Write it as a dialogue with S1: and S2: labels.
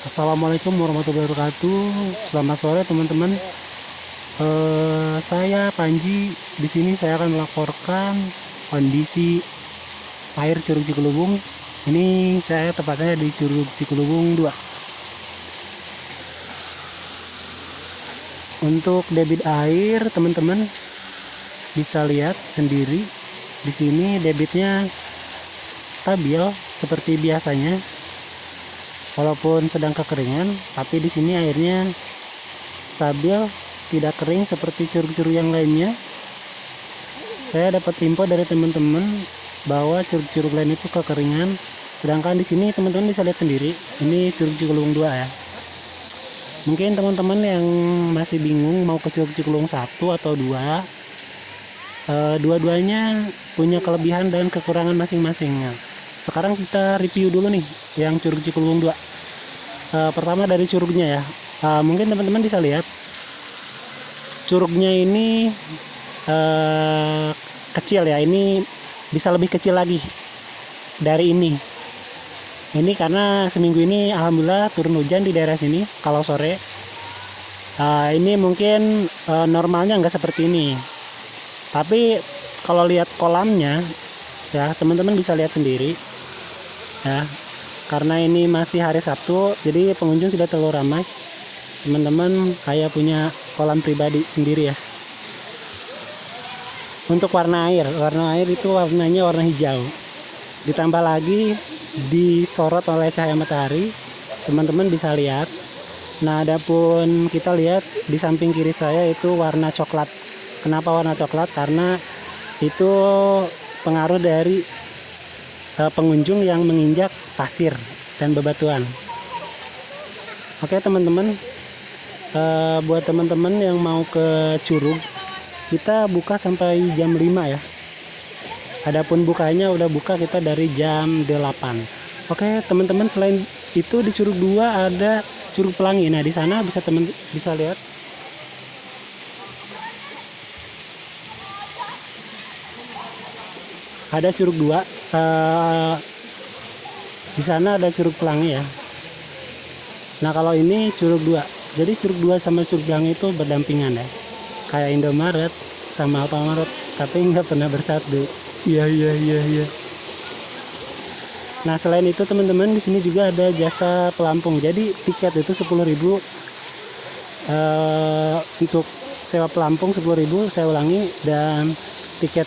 S1: Assalamualaikum warahmatullahi wabarakatuh. Selamat sore teman-teman. Saya Panji. Di sini saya akan melaporkan kondisi air Curug Cikulubung. Ini saya tepatnya di Curug Cikulubung 2. Untuk debit air, teman-teman bisa lihat sendiri. Di sini debitnya stabil seperti biasanya. Walaupun sedang kekeringan, tapi di sini airnya stabil, tidak kering seperti curug-curug yang lainnya. Saya dapat info dari teman-teman bahwa curug-curug lain itu kekeringan, sedangkan di sini teman-teman bisa lihat sendiri, ini Curug Cikulubung 2 ya. Mungkin teman-teman yang masih bingung mau ke Curug Cikulubung 1 atau 2, dua-duanya punya kelebihan dan kekurangan masing-masingnya. Sekarang kita review dulu nih yang Curug Cikulubung 2. Pertama dari curugnya ya. Mungkin teman-teman bisa lihat curugnya ini kecil ya. Ini bisa lebih kecil lagi dari ini. Ini karena seminggu ini alhamdulillah turun hujan di daerah sini kalau sore. Ini mungkin normalnya nggak seperti ini. Tapi kalau lihat kolamnya ya, teman-teman bisa lihat sendiri ya, karena ini masih hari Sabtu jadi pengunjung tidak terlalu ramai. Teman-teman kayak punya kolam pribadi sendiri ya. Untuk warna air itu warnanya warna hijau, ditambah lagi disorot oleh cahaya matahari, teman-teman bisa lihat. Nah, adapun kita lihat di samping kiri saya itu warna coklat. Kenapa warna coklat? Karena itu pengaruh dari pengunjung yang menginjak pasir dan bebatuan. Oke teman-teman, buat teman-teman yang mau ke Curug, kita buka sampai jam 5 ya. Adapun bukanya udah buka kita dari jam 8. Oke teman-teman, selain itu di Curug 2 ada Curug Pelangi. Nah, di sana bisa lihat ada Curug 2. Di sana ada Curug Pelangi ya. Nah, kalau ini Curug 2. Jadi Curug 2 sama Curug Pelangi itu berdampingan ya. Kayak Indomaret sama Alfamart, tapi nggak pernah bersatu. Iya. Nah, selain itu teman-teman, di sini juga ada jasa pelampung. Jadi tiket itu 10.000. Untuk sewa pelampung 10.000, saya ulangi, dan tiket